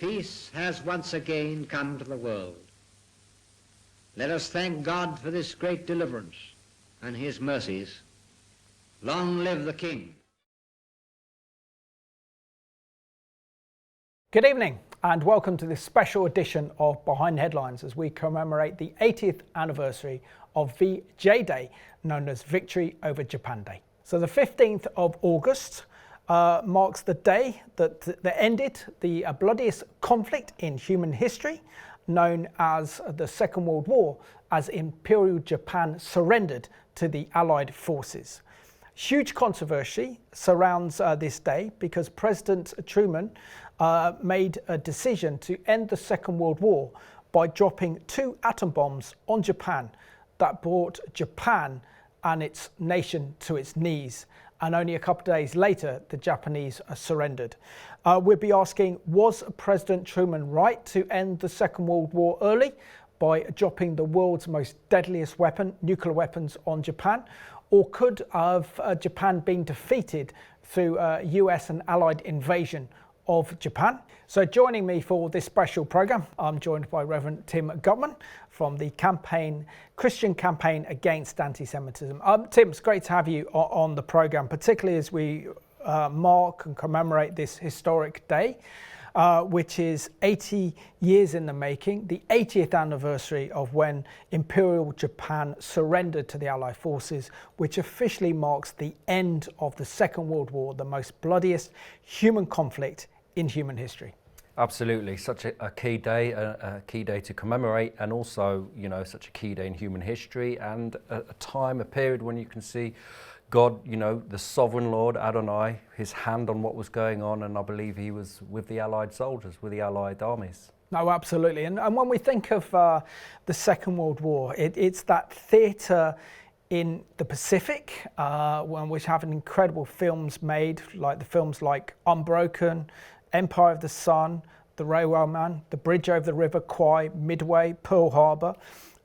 Peace has once again come to the world. Let us thank God for this great deliverance and his mercies. Long live the King. Good evening and welcome to this special edition of Behind Headlines as we commemorate the 80th anniversary of VJ Day, known as Victory over Japan Day. So the 15th of August marks the day that ended the bloodiest conflict in human history, known as the Second World War, as Imperial Japan surrendered to the Allied forces. Huge controversy surrounds this day because President Truman made a decision to end the Second World War by dropping 2 atom bombs on Japan that brought Japan and its nation to its knees. And only a couple of days later, the Japanese surrendered. We'll be asking, was President Truman right to end the Second World War early by dropping the world's most deadliest weapon, nuclear weapons, on Japan? Or could Japan been defeated through US and Allied invasion of Japan? So joining me for this special program, I'm joined by Reverend Tim Gutman from the Christian Campaign Against Anti-Semitism. Tim, it's great to have you on the program, particularly as we mark and commemorate this historic day, which is 80 years in the making, the 80th anniversary of when Imperial Japan surrendered to the Allied forces, which officially marks the end of the Second World War, the most bloodiest human conflict in human history. Absolutely, such a key day to commemorate, and also, you know, such a key day in human history, and a period when you can see God, you know, the sovereign Lord Adonai, his hand on what was going on, and I believe he was with the Allied soldiers, with the Allied armies. No, absolutely, and when we think of the Second World War, it's that theatre in the Pacific, which have incredible films made, like the films like Unbroken, Empire of the Sun, The Railwayman, The Bridge Over the River Kwai, Midway, Pearl Harbor,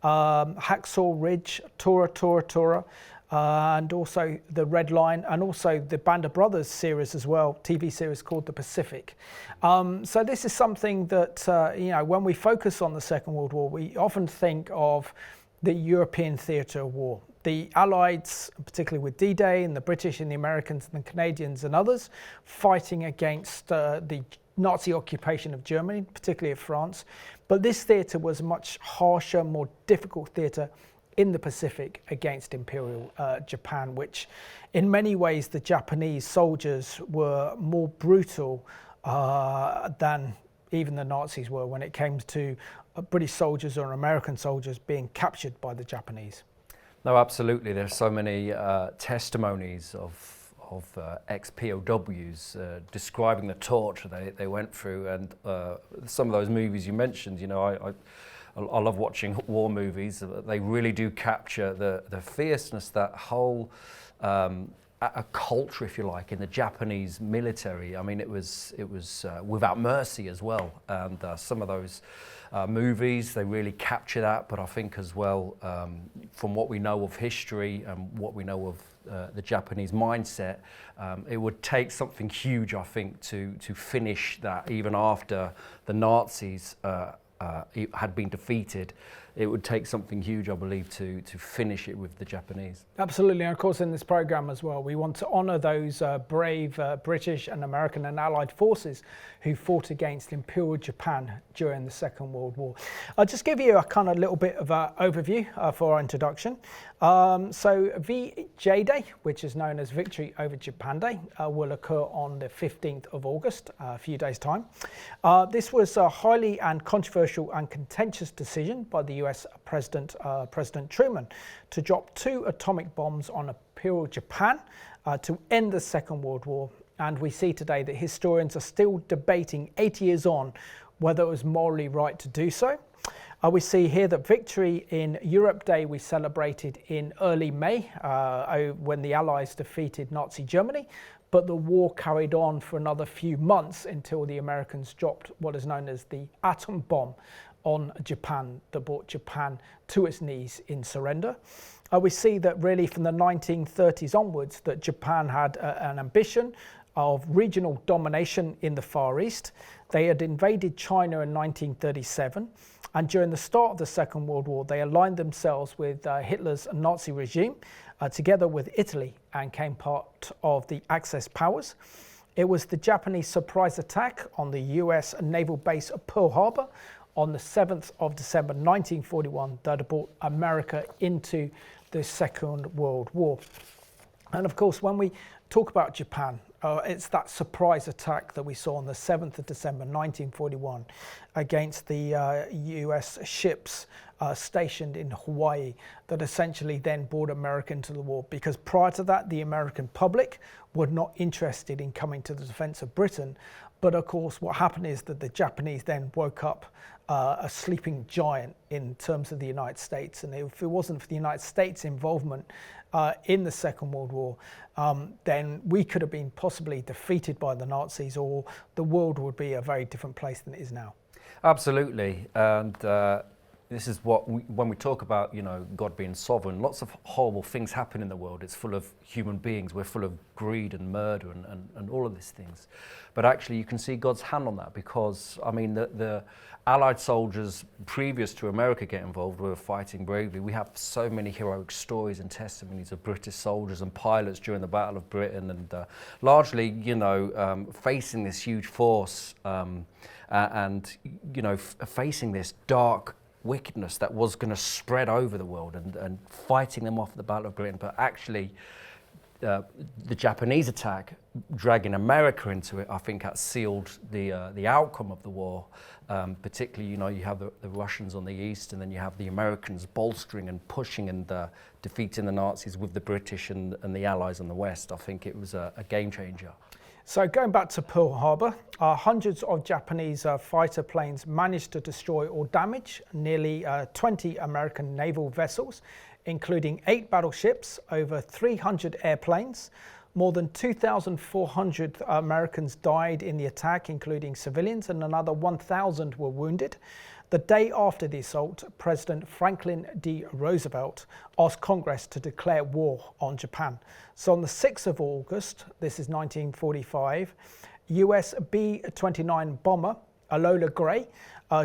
Hacksaw Ridge, Tora, and also The Red Line, and also the Band of Brothers series as well, TV series called The Pacific. So this is something that, you know, when we focus on the Second World War, we often think of the European theatre of war. The Allies, particularly with D-Day, and the British and the Americans and the Canadians and others, fighting against the Nazi occupation of Germany, particularly of France. But this theatre was much harsher, more difficult theatre in the Pacific against Imperial Japan, which in many ways the Japanese soldiers were more brutal than even the Nazis were when it came to British soldiers or American soldiers being captured by the Japanese. No, absolutely. There's so many testimonies of ex-POWs describing the torture they went through, and some of those movies you mentioned, you know, I love watching war movies. They really do capture the fierceness, that whole a culture, if you like, in the Japanese military. I mean, it was without mercy as well, and some of those movies, they really capture that. But I think as well, from what we know of history and what we know of the Japanese mindset, it would take something huge, I think, to finish that. Even after the Nazis had been defeated, it would take something huge, I believe, to finish it with the Japanese. Absolutely, and of course in this program as well, we want to honour those brave British and American and Allied forces who fought against Imperial Japan during the Second World War. I'll just give you a kind of little bit of an overview for our introduction. So VJ Day, which is known as Victory over Japan Day, will occur on the 15th of August, a few days' time. This was a highly and controversial and contentious decision by the US President Truman to drop 2 atomic bombs on Imperial Japan to end the Second World War. And we see today that historians are still debating 80 years on whether it was morally right to do so. We see here that Victory in Europe Day we celebrated in early May when the Allies defeated Nazi Germany, but the war carried on for another few months until the Americans dropped what is known as the atom bomb on Japan that brought Japan to its knees in surrender. We see that really from the 1930s onwards that Japan had an ambition of regional domination in the Far East, They had invaded China in 1937, and during the start of the Second World War, they aligned themselves with Hitler's Nazi regime, together with Italy, and came part of the Axis powers. It was the Japanese surprise attack on the US naval base of Pearl Harbor on the 7th of December 1941 that brought America into the Second World War. And of course, when we talk about Japan, it's that surprise attack that we saw on the 7th of December 1941 against the US ships stationed in Hawaii that essentially then brought America into the war, because prior to that the American public were not interested in coming to the defense of Britain. But of course what happened is that the Japanese then woke up a sleeping giant in terms of the United States, and if it wasn't for the United States involvement in the Second World War, then we could have been possibly defeated by the Nazis, or the world would be a very different place than it is now. Absolutely, and this is what when we talk about, you know, God being sovereign, lots of horrible things happen in the world. It's full of human beings. We're full of greed and murder and all of these things. But actually you can see God's hand on that, because, I mean, the Allied soldiers previous to America getting involved were fighting bravely. We have so many heroic stories and testimonies of British soldiers and pilots during the Battle of Britain, and largely, you know, facing this huge force and, you know, facing this dark wickedness that was going to spread over the world, and fighting them off at the Battle of Britain. But actually the Japanese attack, dragging America into it, I think that sealed the outcome of the war. Particularly, you know, you have the Russians on the east, and then you have the Americans bolstering and pushing and defeating the Nazis with the British and the Allies on the west. I think it was a game changer. So going back to Pearl Harbor, hundreds of Japanese fighter planes managed to destroy or damage nearly 20 American naval vessels, including 8 battleships, over 300 airplanes. More than 2,400 Americans died in the attack, including civilians, and another 1,000 were wounded. The day after the assault, President Franklin D. Roosevelt asked Congress to declare war on Japan. So on the 6th of August, this is 1945, US B-29 bomber Enola Gay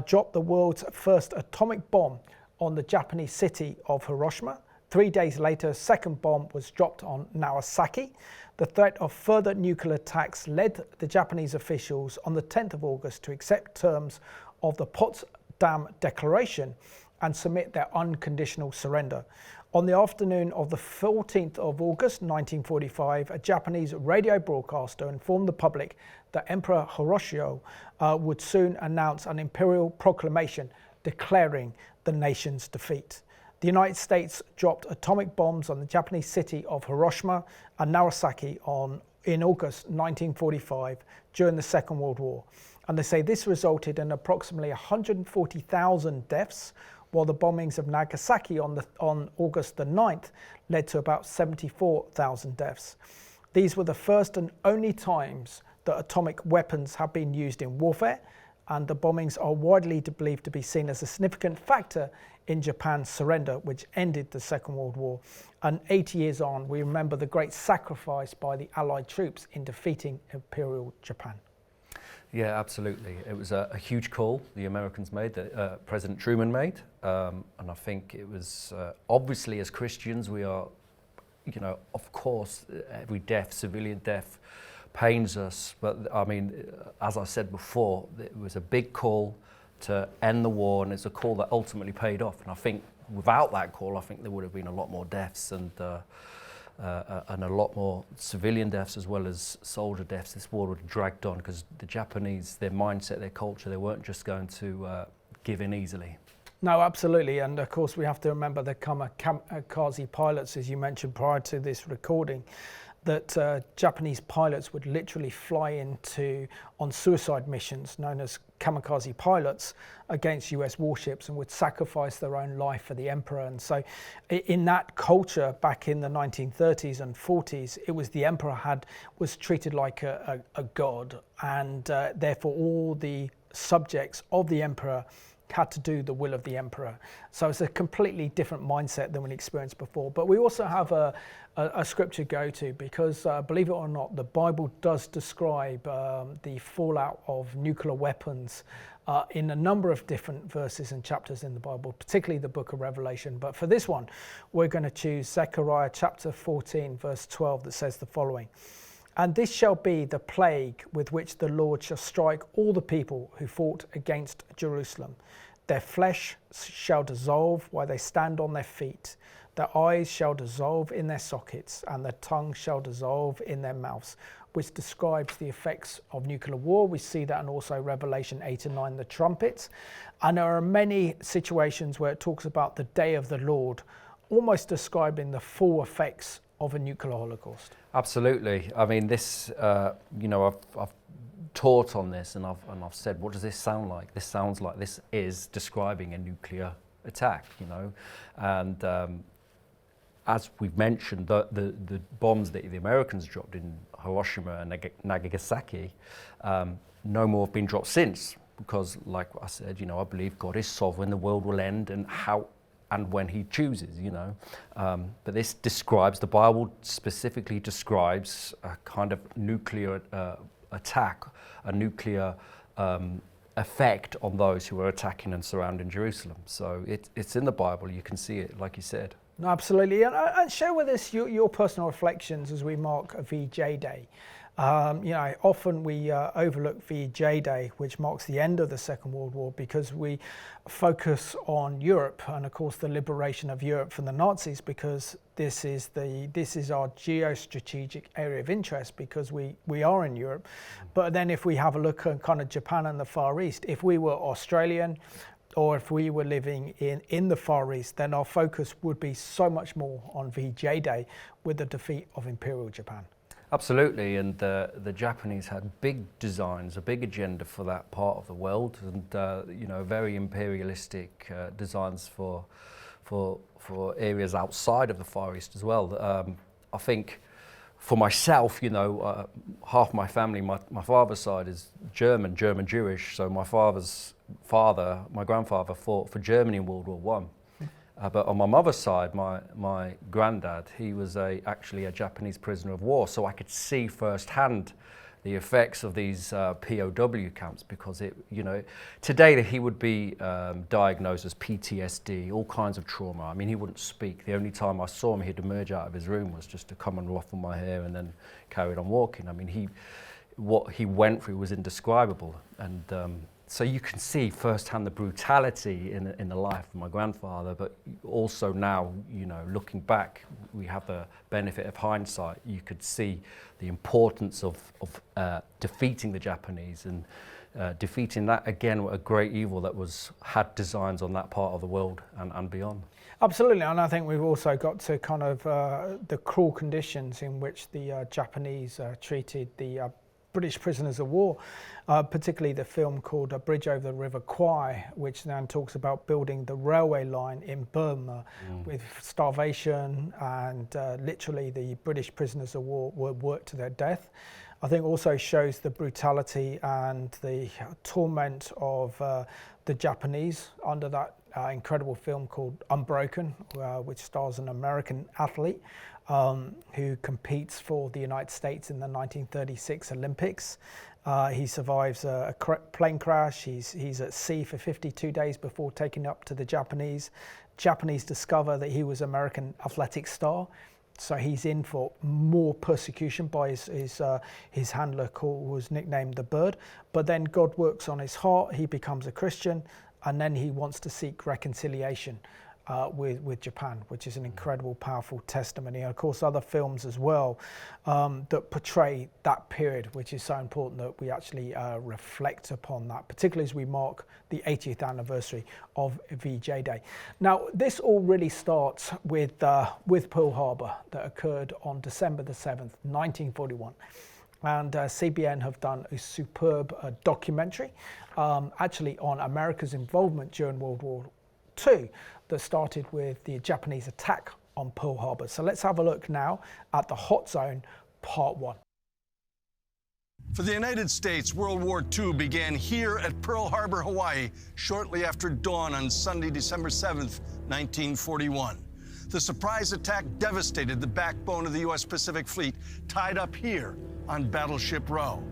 dropped the world's first atomic bomb on the Japanese city of Hiroshima. 3 days later, a second bomb was dropped on Nagasaki. The threat of further nuclear attacks led the Japanese officials on the 10th of August to accept terms of the Potsdam Declaration and submit their unconditional surrender. On the afternoon of the 14th of August 1945, a Japanese radio broadcaster informed the public that Emperor Hirohito would soon announce an Imperial Proclamation declaring the nation's defeat. The United States dropped atomic bombs on the Japanese city of Hiroshima and Nagasaki in August 1945 during the Second World War. And they say this resulted in approximately 140,000 deaths, while the bombings of Nagasaki on August the 9th led to about 74,000 deaths. These were the first and only times that atomic weapons have been used in warfare, and the bombings are widely believed to be seen as a significant factor in Japan's surrender, which ended the Second World War. And 80 years on, we remember the great sacrifice by the Allied troops in defeating Imperial Japan. Yeah, absolutely. It was a huge call the Americans made, that President Truman made. And I think it was, obviously as Christians, we are, you know, of course, every death, civilian death, pains us. But I mean, as I said before, it was a big call to end the war, and it's a call that ultimately paid off. And I think without that call, I think there would have been a lot more deaths and a lot more civilian deaths as well as soldier deaths. This war would have dragged on, because the Japanese, their mindset, their culture, they weren't just going to give in easily. No, absolutely. And of course, we have to remember the kamikaze pilots, as you mentioned prior to this recording, that Japanese pilots would literally fly on suicide missions known as kamikaze pilots against US warships, and would sacrifice their own life for the emperor. And so in that culture back in the 1930s and 40s, it was the emperor was treated like a god, and therefore all the subjects of the emperor had to do the will of the emperor. So it's a completely different mindset than we experienced before. But we also have a scripture to go to because, believe it or not, the Bible does describe the fallout of nuclear weapons in a number of different verses and chapters in the Bible, particularly the book of Revelation. But for this one, we're going to choose Zechariah chapter 14, verse 12, that says the following. And this shall be the plague with which the Lord shall strike all the people who fought against Jerusalem. Their flesh shall dissolve while they stand on their feet. Their eyes shall dissolve in their sockets, and their tongue shall dissolve in their mouths, which describes the effects of nuclear war. We see that in also Revelation 8 and 9, the trumpets. And there are many situations where it talks about the day of the Lord, almost describing the full effects of a nuclear holocaust. Absolutely. I mean, this, I've taught on this and I've said, what does this sound like? This sounds like this is describing a nuclear attack, and as we've mentioned, the bombs that the Americans dropped in Hiroshima and Nagasaki, no more have been dropped since, because like I said, I believe God is sovereign, the world will end and how and when he chooses, But this describes, the Bible specifically describes a kind of nuclear attack, a nuclear effect on those who are attacking and surrounding Jerusalem. So it's in the Bible, you can see it, like you said. No, absolutely. And share with us your personal reflections as we mark VJ Day. Often we overlook VJ Day, which marks the end of the Second World War, because we focus on Europe and, of course, the liberation of Europe from the Nazis, because this is our geostrategic area of interest, because we are in Europe. But then if we have a look at kind of Japan and the Far East, if we were Australian, or if we were living in the Far East, then our focus would be so much more on VJ Day with the defeat of Imperial Japan. Absolutely, and the Japanese had big designs, a big agenda for that part of the world, and very imperialistic designs for areas outside of the Far East as well. I think for myself, half my family, my father's side is German Jewish, so my father's father, my grandfather, fought for Germany in World War One. But on my mother's side, my granddad, he was actually a Japanese prisoner of war, so I could see firsthand the effects of these POW camps, because today he would be diagnosed as PTSD, all kinds of trauma. I mean, he wouldn't speak. The only time I saw him, he'd emerge out of his room was just to come and ruffle my hair and then carried on walking. I mean, what he went through was indescribable, and so you can see firsthand the brutality in the life of my grandfather, but also now, looking back, we have the benefit of hindsight. You could see the importance of defeating the Japanese and defeating that, again, a great evil that had designs on that part of the world and beyond. Absolutely, and I think we've also got to kind of the cruel conditions in which the Japanese treated the British prisoners of war, particularly the film called A Bridge Over the River Kwai, which then talks about building the railway line in Burma with starvation, and literally the British prisoners of war were worked to their death. I think also shows the brutality and the torment of the Japanese under that incredible film called Unbroken, which stars an American athlete who competes for the United States in the 1936 Olympics. He survives a plane crash. He's at sea for 52 days before taking up to the Japanese. Japanese discover that he was American athletic star, so he's in for more persecution by his handler, who was nicknamed the Bird. But then God works on his heart. He becomes a Christian, and then he wants to seek reconciliation with Japan, which is an incredible, powerful testimony. And of course, other films as well that portray that period, which is so important that we actually reflect upon that, particularly as we mark the 80th anniversary of VJ Day. Now, this all really starts with Pearl Harbor, that occurred on December the 7th, 1941. And CBN have done a superb documentary actually on America's involvement during World War II, that started with the Japanese attack on Pearl Harbor. So let's have a look now at the Hot Zone Part 1. For the United States, World War II began here at Pearl Harbor, Hawaii, shortly after dawn on Sunday, December 7th, 1941. The surprise attack devastated the backbone of the U.S. Pacific Fleet, tied up here on Battleship Row.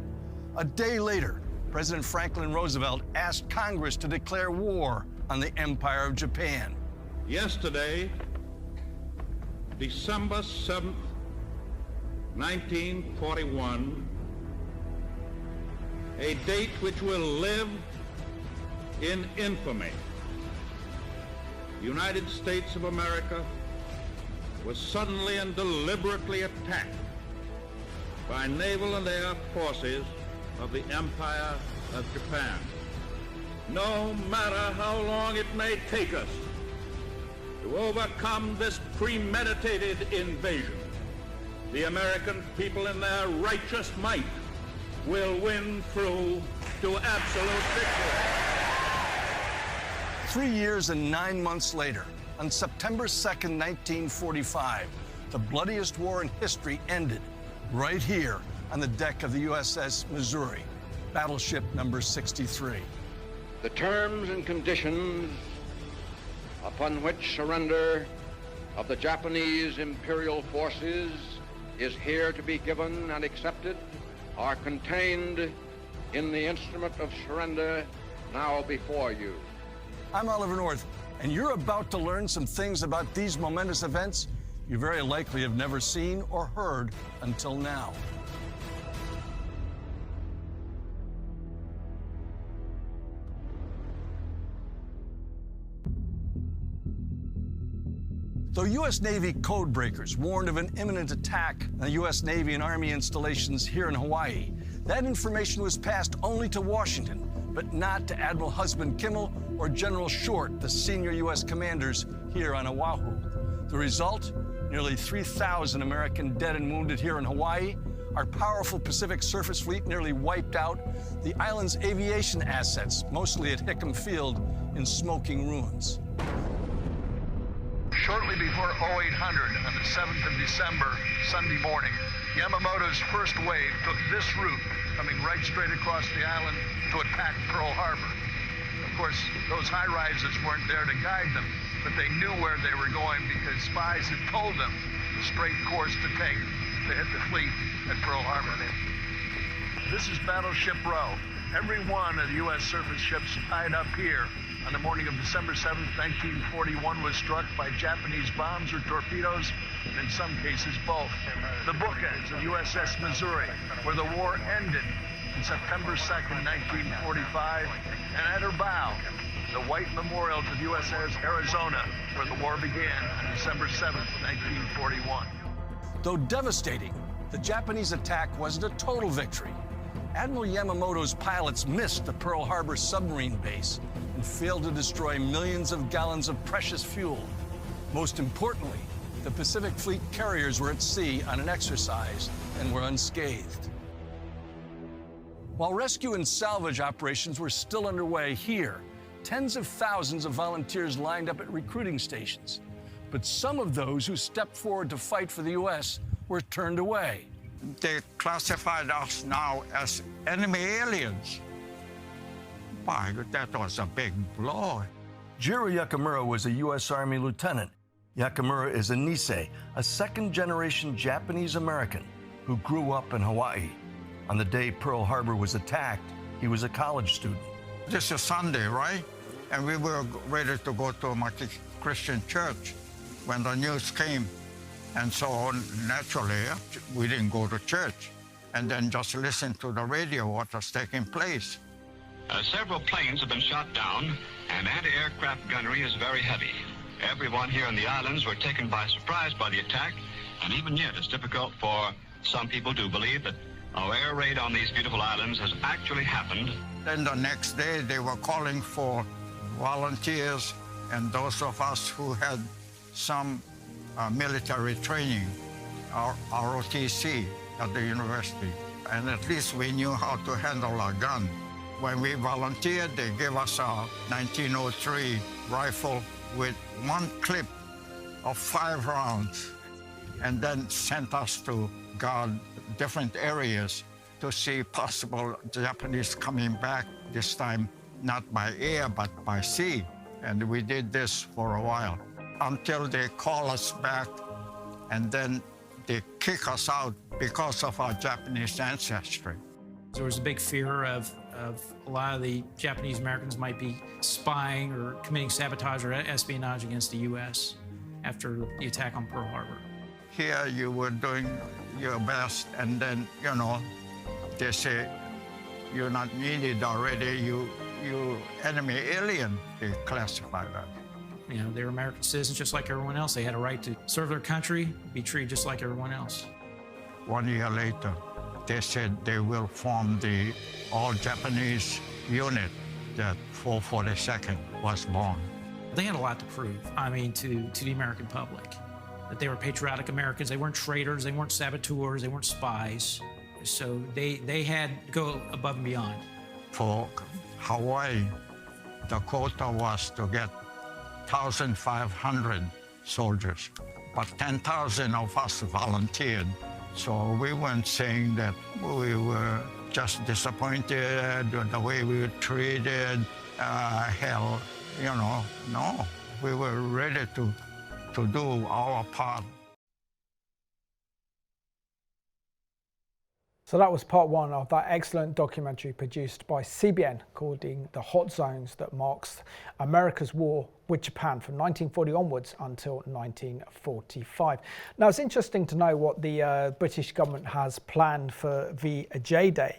A day later, President Franklin Roosevelt asked Congress to declare war on the Empire of Japan. Yesterday, December 7th, 1941, a date which will live in infamy. The United States of America was suddenly and deliberately attacked by naval and air forces of the Empire of Japan. No matter how long it may take us to overcome this premeditated invasion, the American people in their righteous might will win through to absolute victory. 3 years and 9 months later, on September 2nd, 1945, the bloodiest war in history ended right here on the deck of the USS Missouri, battleship number 63. The terms and conditions upon which surrender of the Japanese imperial forces is here to be given and accepted are contained in the instrument of surrender now before you. I'm Oliver North, and you're about to learn some things about these momentous events you very likely have never seen or heard until now. Though U.S. Navy code breakers warned of an imminent attack on the U.S. Navy and Army installations here in Hawaii, that information was passed only to Washington, but not to Admiral Husband Kimmel or General Short, the senior U.S. commanders here on Oahu. The result? Nearly 3,000 American dead and wounded here in Hawaii, our powerful Pacific surface fleet nearly wiped out, the island's aviation assets, mostly at Hickam Field, in smoking ruins. Shortly before 0800 on the 7th of December, Sunday morning, Yamamoto's first wave took this route, coming right straight across the island to attack Pearl Harbor. Of course, those high-rises weren't there to guide them, but they knew where they were going because spies had told them the straight course to take to hit the fleet at Pearl Harbor. This is Battleship Row. Every one of the U.S. surface ships tied up here on the morning of December 7th, 1941 was struck by Japanese bombs or torpedoes, and in some cases both. The bookends of USS Missouri, where the war ended on September 2nd, 1945, and at her bow, the white memorial to the USS Arizona, where the war began on December 7th, 1941. Though devastating, the Japanese attack wasn't a total victory. Admiral Yamamoto's pilots missed the Pearl Harbor submarine base and failed to destroy millions of gallons of precious fuel. Most importantly, the Pacific Fleet carriers were at sea on an exercise and were unscathed. While rescue and salvage operations were still underway here, tens of thousands of volunteers lined up at recruiting stations. But some of those who stepped forward to fight for the U.S. were turned away. They classified us now as enemy aliens. Why, that was a big blow. Jiro Yakamura was a U.S. Army lieutenant. Yakamura is a Nisei, a second-generation Japanese-American who grew up in Hawaii. On the day Pearl Harbor was attacked, he was a college student. This is Sunday, right? And we were ready to go to my Christian church when the news came. And so naturally, we didn't go to church and then just listen to the radio what was taking place. Several planes have been shot down, and anti-aircraft gunnery is very heavy. Everyone here in the islands were taken by surprise by the attack, and even yet it's difficult for some people to believe that our air raid on these beautiful islands has actually happened. Then the next day, they were calling for volunteers and those of us who had some military training, our ROTC at the university. And at least we knew how to handle a gun. When we volunteered, they gave us a 1903 rifle with one clip of 5 rounds, and then sent us to guard different areas to see possible Japanese coming back, this time not by air, but by sea. And we did this for a while until they call us back, and then they kick us out because of our Japanese ancestry. There was a big fear of a lot of the Japanese Americans might be spying or committing sabotage or espionage against the U.S. after the attack on Pearl Harbor. Here you were doing your best, and then, you know, they say, you're not needed already, you enemy alien, they classify that. You know, they were American citizens just like everyone else. They had a right to serve their country, be treated just like everyone else. 1 year later, they said they will form the all-Japanese unit that 442nd was born. They had a lot to prove, I mean, to the American public, that they were patriotic Americans. They weren't traitors, they weren't saboteurs, they weren't spies. So they had to go above and beyond. For Hawaii, the quota was to get 1,500 soldiers, but 10,000 of us volunteered. So we weren't saying that we were just disappointed with the way we were treated, hell, you know, no. We were ready to do our part. So that was part one of that excellent documentary produced by CBN called The Hot Zones, that marks America's war with Japan from 1940 onwards until 1945. Now, it's interesting to know what the British government has planned for VJ Day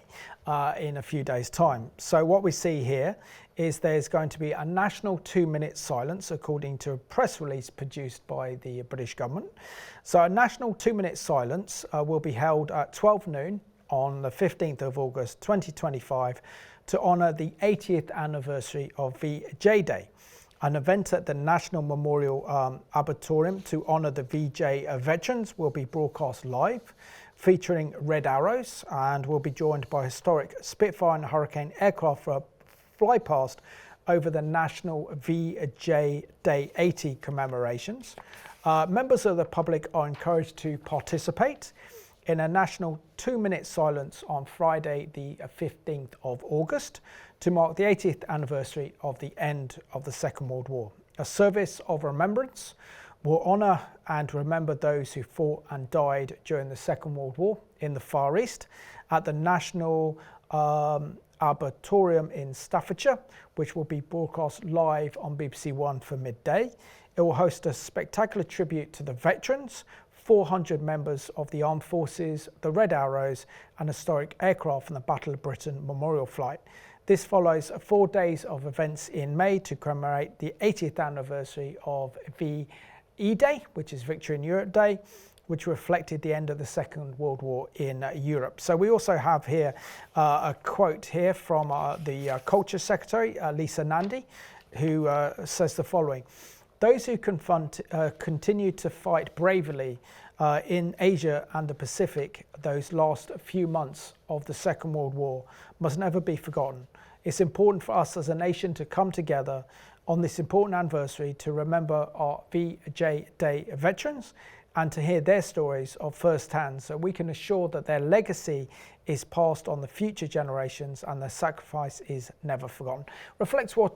in a few days' time. So what we see here is there's going to be a national 2-minute silence, according to a press release produced by the British government. So a national 2-minute silence will be held at 12 noon on the 15th of August 2025 to honour the 80th anniversary of VJ Day. An event at the National Memorial Arboretum to honour the VJ veterans will be broadcast live, featuring red arrows, and will be joined by historic Spitfire and Hurricane aircraft fly past over the National VJ Day 80 commemorations. Members of the public are encouraged to participate in a national 2-minute silence on Friday the 15th of August to mark the 80th anniversary of the end of the Second World War. A service of remembrance will honour and remember those who fought and died during the Second World War in the Far East at the National Arboretum in Staffordshire, which will be broadcast live on BBC One for midday. It will host a spectacular tribute to the veterans, 400 members of the Armed Forces, the Red Arrows, and historic aircraft from the Battle of Britain Memorial Flight. This follows 4 days of events in May to commemorate the 80th anniversary of VE Day, which is Victory in Europe Day, which reflected the end of the Second World War in Europe. So we also have here a quote here from the Culture Secretary, Lisa Nandy, who says the following: "Those who continue to fight bravely in Asia and the Pacific those last few months of the Second World War must never be forgotten. It's important for us as a nation to come together on this important anniversary to remember our VJ Day veterans and to hear their stories of first hand, so we can assure that their legacy is passed on the future generations and their sacrifice is never forgotten." Reflects what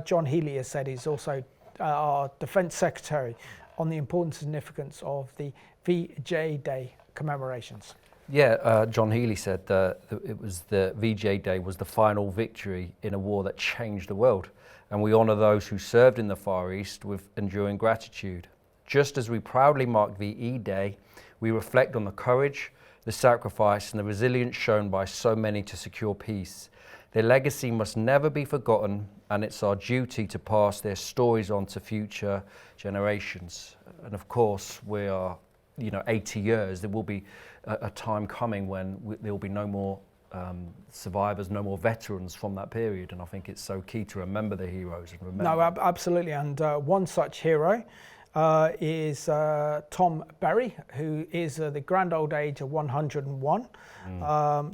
John Healey has said. He's also our Defence Secretary, on the important significance of the VJ Day commemorations. Yeah, John Healey said that it was the VJ Day was the final victory in a war that changed the world, and we honour those who served in the Far East with enduring gratitude. Just as we proudly mark VE Day, we reflect on the courage, the sacrifice and the resilience shown by so many to secure peace. Their legacy must never be forgotten, and it's our duty to pass their stories on to future generations. And of course, we are, 80 years. There will be a time coming when there will be no more survivors, no more veterans from that period. And I think it's so key to remember the heroes and remember. No, absolutely. And one such hero is Tom Berry, who is the grand old age of 101,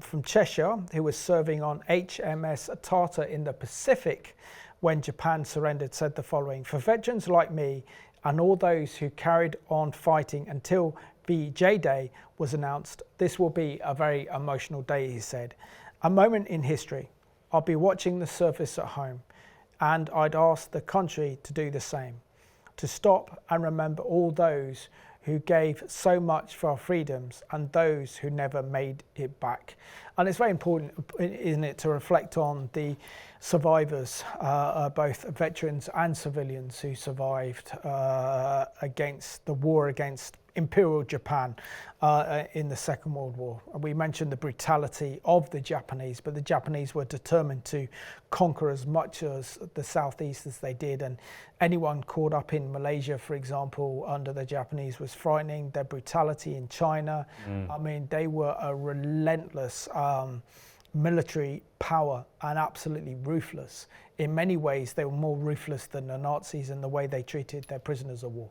from Cheshire, who was serving on HMS Tartar in the Pacific when Japan surrendered, said the following: "For veterans like me and all those who carried on fighting until VJ Day was announced, "This will be a very emotional day," he said. "A moment in history. I'll be watching the surface at home, and I'd ask the country to do the same, to stop and remember all those who gave so much for our freedoms and those who never made it back." And it's very important, isn't it, to reflect on the survivors, both veterans and civilians who survived against the war against Imperial Japan in the Second World War. We mentioned the brutality of the Japanese, but the Japanese were determined to conquer as much as the Southeast as they did, and anyone caught up in Malaysia, for example, under the Japanese was frightening. Their brutality in China, I mean, they were a relentless military power and absolutely ruthless. In many ways, they were more ruthless than the Nazis in the way they treated their prisoners of war.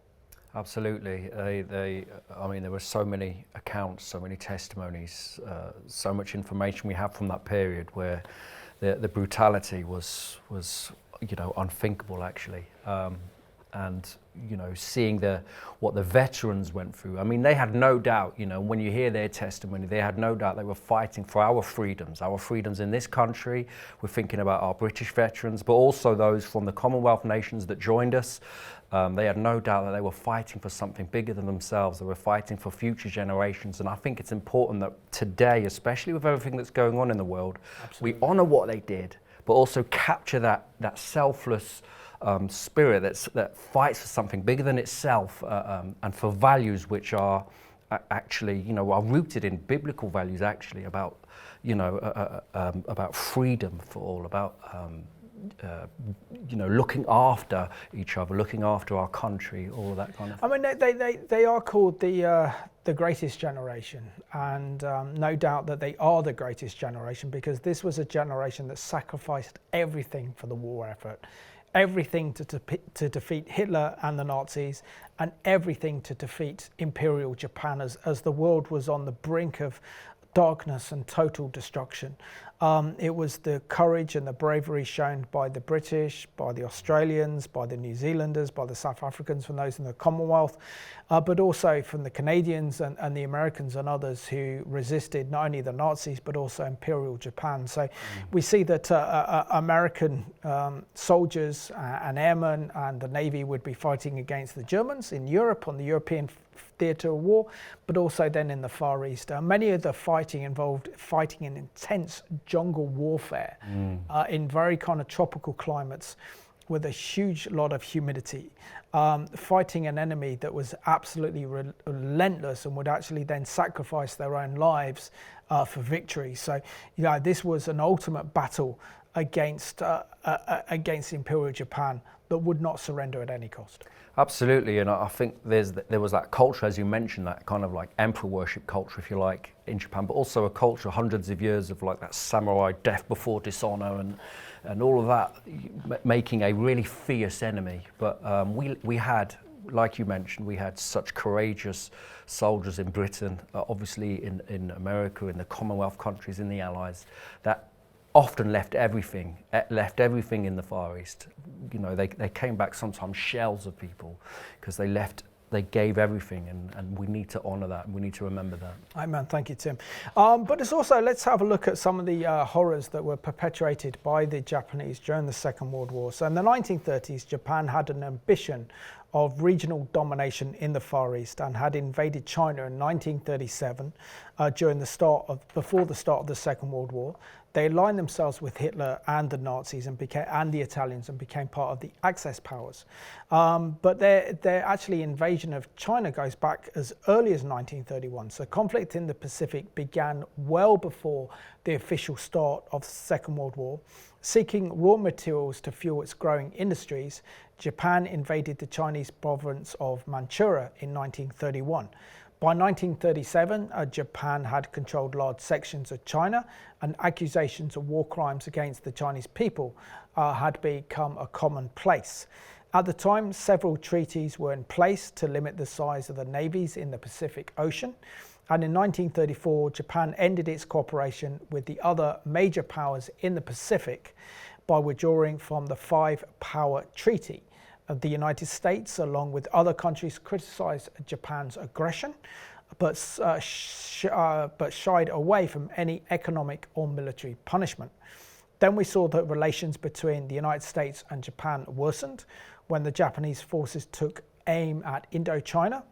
Absolutely. I mean, there were so many accounts, so many testimonies, so much information we have from that period where the brutality was unthinkable, actually. And seeing what the veterans went through. I mean, they had no doubt, when you hear their testimony, they had no doubt they were fighting for our freedoms in this country. We're thinking about our British veterans, but also those from the Commonwealth nations that joined us. They had no doubt that they were fighting for something bigger than themselves. They were fighting for future generations. And I think it's important that today, especially with everything that's going on in the world, we honour what they did, but also capture that selfless spirit that fights for something bigger than itself, and for values which are actually, are rooted in biblical values, actually, about freedom for all, about looking after each other, looking after our country, all of that kind of thing. I mean, they are called the greatest generation, and no doubt that they are the greatest generation, because this was a generation that sacrificed everything for the war effort. Everything to defeat Hitler and the Nazis, and everything to defeat Imperial Japan as the world was on the brink of darkness and total destruction. It was the courage and the bravery shown by the British, by the Australians, by the New Zealanders, by the South Africans, from those in the Commonwealth, but also from the Canadians and the Americans and others who resisted not only the Nazis but also Imperial Japan. So we see that American soldiers and airmen and the Navy would be fighting against the Germans in Europe on the European theatre of war, but also then in the Far East. Many of the fighting involved fighting in intense jungle warfare in very kind of tropical climates with a huge lot of humidity, fighting an enemy that was absolutely relentless and would actually then sacrifice their own lives for victory. So, this was an ultimate battle against Imperial Japan that would not surrender at any cost. Absolutely, and I think there was that culture, as you mentioned, that kind of like emperor worship culture, if you like, in Japan, but also a culture, hundreds of years of like that samurai death before dishonor and all of that, making a really fierce enemy. But we had, like you mentioned, we had such courageous soldiers in Britain, obviously in America, in the Commonwealth countries, in the Allies, that often left everything in the Far East. They came back sometimes shells of people, because they gave everything, and we need to honour that, and we need to remember that. Amen. Thank you, Tim. But it's also, let's have a look at some of the horrors that were perpetuated by the Japanese during the Second World War. So in the 1930s, Japan had an ambition of regional domination in the Far East and had invaded China in 1937 before the start of the Second World War. They aligned themselves with Hitler and the Nazis and the Italians, and became part of the Axis powers. But their actually invasion of China goes back as early as 1931. So conflict in the Pacific began well before the official start of the Second World War. Seeking raw materials to fuel its growing industries, Japan invaded the Chinese province of Manchuria in 1931. By 1937, Japan had controlled large sections of China, and accusations of war crimes against the Chinese people had become a commonplace. At the time, several treaties were in place to limit the size of the navies in the Pacific Ocean. And in 1934, Japan ended its cooperation with the other major powers in the Pacific by withdrawing from the Five-Power Treaty. The United States, along with other countries, criticized Japan's aggression. but shied away from any economic or military punishment. Then we saw that relations between the United States and Japan worsened when the Japanese forces took aim at Indochina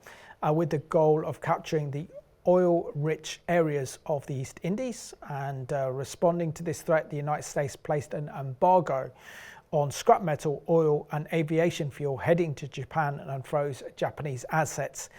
with the goal of capturing the oil-rich areas of the East Indies. And responding to this threat, the United States placed an embargo on scrap metal, oil and aviation fuel heading to Japan and froze Japanese assets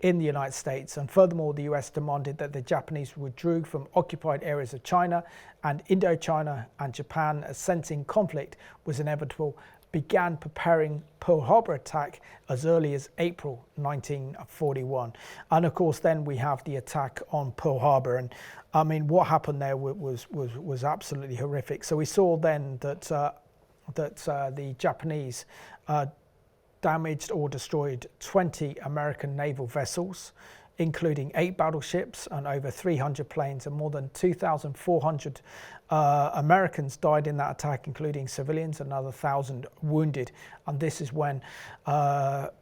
in the United States. And furthermore, the US demanded that the Japanese withdrew from occupied areas of China and Indochina, and Japan, sensing conflict was inevitable, began preparing Pearl Harbor attack as early as April 1941. And of course, then we have the attack on Pearl Harbor. And I mean, what happened there was absolutely horrific. So we saw then that the Japanese damaged or destroyed 20 American naval vessels, including 8 battleships and over 300 planes, and more than 2,400 Americans died in that attack, including civilians, and another 1,000 wounded. And this is when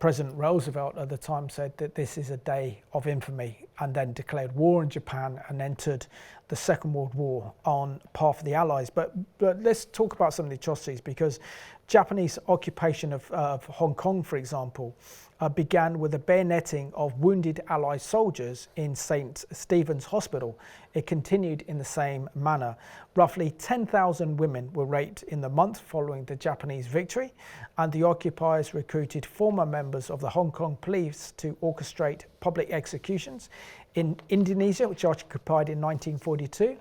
President Roosevelt at the time said that this is a day of infamy, and then declared war on Japan and entered the Second World War on behalf of the Allies. But let's talk about some of the atrocities, because Japanese occupation of Hong Kong, for example, began with the bayoneting of wounded Allied soldiers in St. Stephen's Hospital. It continued in the same manner. Roughly 10,000 women were raped in the month following the Japanese victory, and the occupiers recruited former members of the Hong Kong police to orchestrate public executions. In Indonesia, which occupied in 1942,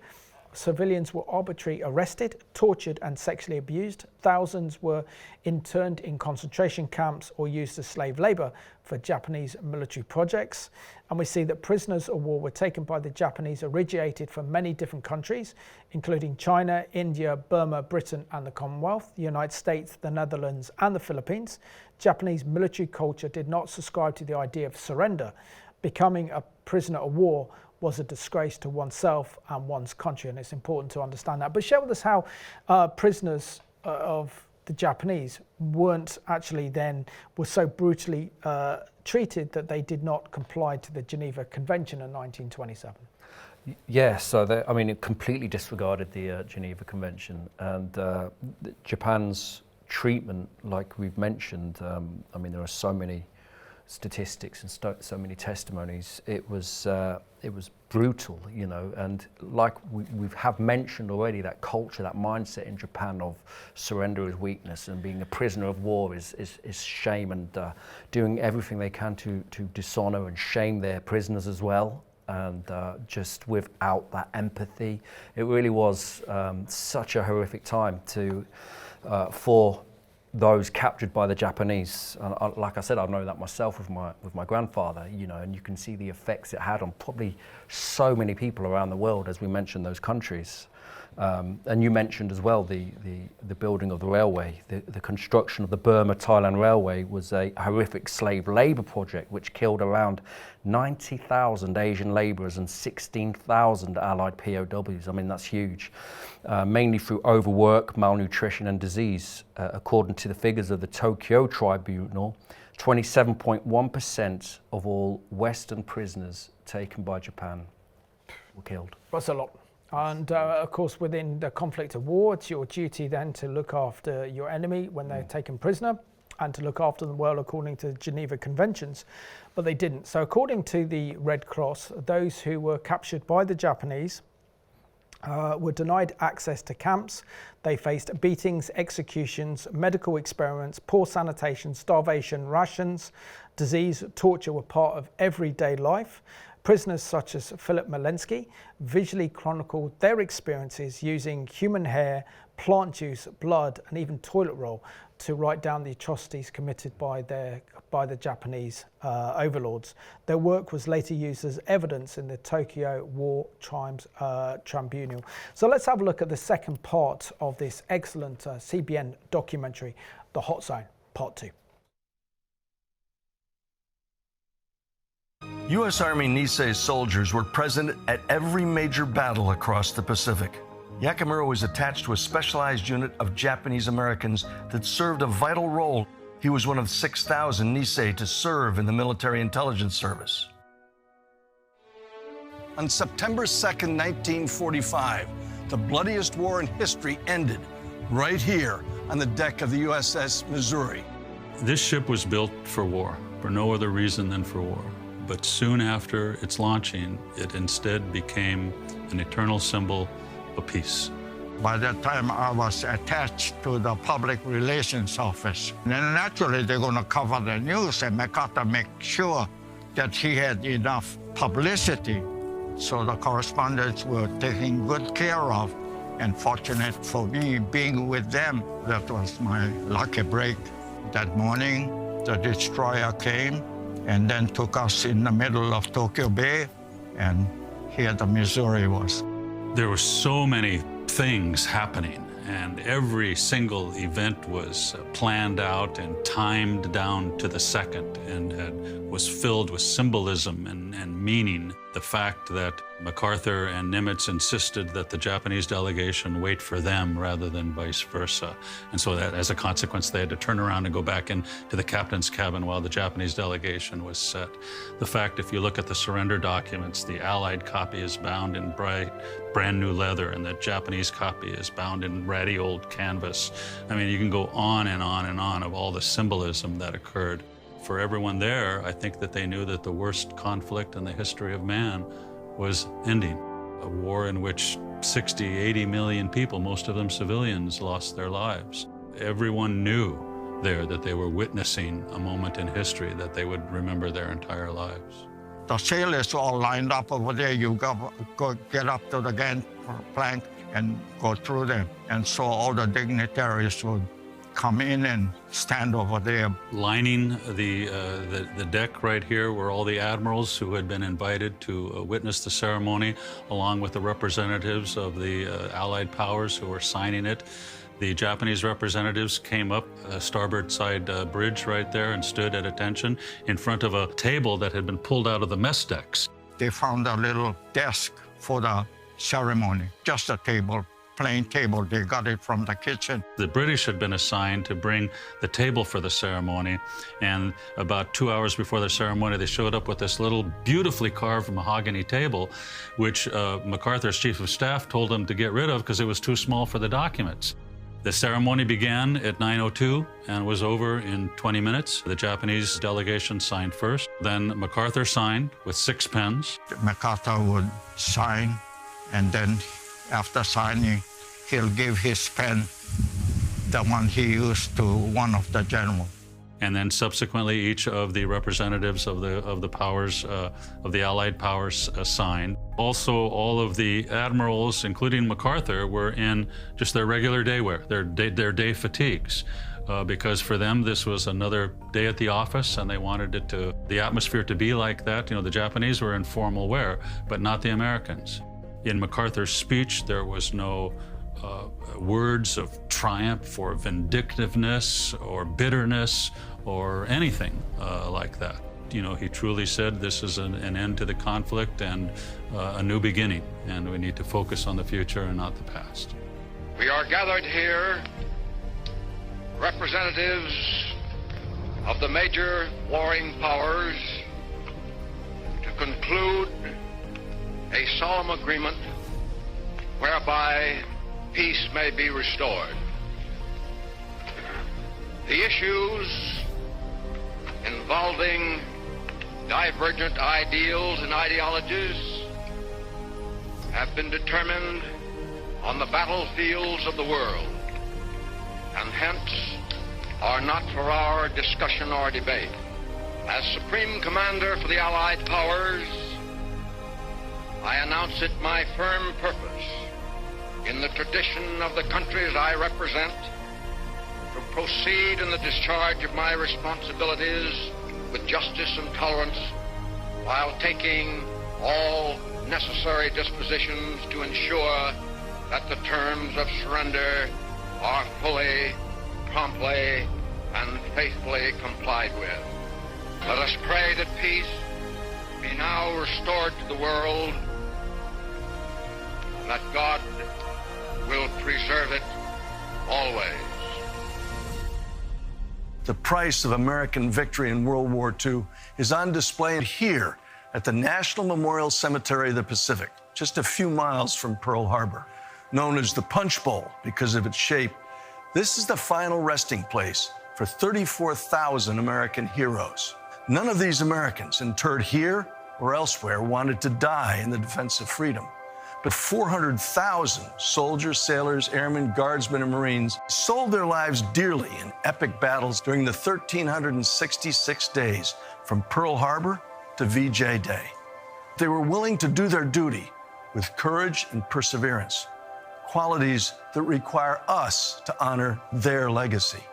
civilians were arbitrarily arrested, tortured and sexually abused. Thousands were interned in concentration camps or used as slave labor for Japanese military projects. And we see that prisoners of war were taken by the Japanese, originated from many different countries, including China, India, Burma, Britain and the Commonwealth, the United States, the Netherlands and the Philippines. Japanese military culture did not subscribe to the idea of surrender. Becoming a prisoner of war was a disgrace to oneself and one's country, and it's important to understand that. But share with us how prisoners of the Japanese were so brutally treated that they did not comply to the Geneva Convention in 1927. Yes, so it completely disregarded the Geneva Convention, and Japan's treatment, like we've mentioned, there are so many statistics and so many testimonies. It was brutal, and like we have mentioned already, that culture, that mindset in Japan of surrender is weakness, and being a prisoner of war is shame, and doing everything they can to dishonor and shame their prisoners as well, and just without that empathy. It really was such a horrific time for those captured by the Japanese. And like I said, I know that myself with my grandfather, and you can see the effects it had on probably so many people around the world, as we mentioned those countries. And you mentioned as well the building of the railway. The construction of the Burma-Thailand Railway was a horrific slave labor project which killed around 90,000 Asian laborers and 16,000 Allied POWs. That's huge. Mainly through overwork, malnutrition and disease. According to the figures of the Tokyo Tribunal, 27.1% of all Western prisoners taken by Japan were killed. That's a lot. And of course, within the conflict of war, it's your duty then to look after your enemy when they're taken prisoner, and to look after them well according to the Geneva Conventions, but they didn't. So according to the Red Cross, those who were captured by the Japanese were denied access to camps. They faced beatings, executions, medical experiments, poor sanitation, starvation, rations, disease, torture were part of everyday life. Prisoners such as Philip Malensky visually chronicled their experiences using human hair, plant juice, blood, and even toilet roll to write down the atrocities committed by the Japanese overlords. Their work was later used as evidence in the Tokyo War Crimes Tribunal. So let's have a look at the second part of this excellent CBN documentary, The Hot Zone, Part 2. U.S. Army Nisei soldiers were present at every major battle across the Pacific. Yakamura was attached to a specialized unit of Japanese Americans that served a vital role. He was one of 6,000 Nisei to serve in the military intelligence service. On September 2nd, 1945, the bloodiest war in history ended right here on the deck of the USS Missouri. This ship was built for war, for no other reason than for war. But soon after its launching, it instead became an eternal symbol of peace. By that time, I was attached to the public relations office. And naturally, they're going to cover the news, and MacArthur make sure that he had enough publicity. So the correspondents were taken good care of. And fortunate for me, being with them, that was my lucky break. That morning, the destroyer came and then took us in the middle of Tokyo Bay, and here the Missouri was. There were so many things happening, and every single event was planned out and timed down to the second, and was filled with symbolism and meaning. The fact that MacArthur and Nimitz insisted that the Japanese delegation wait for them rather than vice versa. And so that, as a consequence, they had to turn around and go back into the captain's cabin while the Japanese delegation was set. The fact, if you look at the surrender documents, the Allied copy is bound in bright, brand new leather, and the Japanese copy is bound in ratty old canvas. I mean, you can go on and on and on of all the symbolism that occurred. For everyone there, I think that they knew that the worst conflict in the history of man was ending. A war in which 60, 80 million people, most of them civilians, lost their lives. Everyone knew there that they were witnessing a moment in history that they would remember their entire lives. The sailors all lined up over there. You go get up to the gangplank and go through them. And so all the dignitaries would come in and stand over there. Lining the deck right here were all the admirals who had been invited to witness the ceremony, along with the representatives of the Allied powers who were signing it. The Japanese representatives came up starboard side bridge right there and stood at attention in front of a table that had been pulled out of the mess decks. They found a little desk for the ceremony, just a table. Plain table. They got it from the kitchen. The British had been assigned to bring the table for the ceremony, and about 2 hours before the ceremony, they showed up with this little beautifully carved mahogany table, which MacArthur's chief of staff told them to get rid of because it was too small for the documents. The ceremony began at 9:02 and was over in 20 minutes. The Japanese delegation signed first. Then MacArthur signed with 6 pens. MacArthur would sign, and then after signing, he'll give his pen, the one he used, to one of the generals. And then subsequently, each of the representatives of the powers, of the Allied powers, signed. Also, all of the admirals, including MacArthur, were in just their regular day wear, their day fatigues, because for them this was another day at the office, and they wanted the atmosphere to be like that. You know, the Japanese were in formal wear, but not the Americans. In MacArthur's speech, there was no words of triumph or vindictiveness or bitterness or anything like that. You know, he truly said this is an end to the conflict and a new beginning, and we need to focus on the future and not the past. We are gathered here, representatives of the major warring powers, to conclude a solemn agreement whereby peace may be restored. The issues involving divergent ideals and ideologies have been determined on the battlefields of the world, and hence are not for our discussion or debate. As Supreme Commander for the Allied powers, I announce it my firm purpose, in the tradition of the countries I represent, to proceed in the discharge of my responsibilities with justice and tolerance, while taking all necessary dispositions to ensure that the terms of surrender are fully, promptly, and faithfully complied with. Let us pray that peace be now restored to the world, and that God will preserve it always. The price of American victory in World War II is on display here at the National Memorial Cemetery of the Pacific, just a few miles from Pearl Harbor. Known as the Punch Bowl because of its shape, this is the final resting place for 34,000 American heroes. None of these Americans interred here or elsewhere wanted to die in the defense of freedom. But 400,000 soldiers, sailors, airmen, guardsmen, and Marines sold their lives dearly in epic battles during the 1,366 days from Pearl Harbor to VJ Day. They were willing to do their duty with courage and perseverance, qualities that require us to honor their legacy.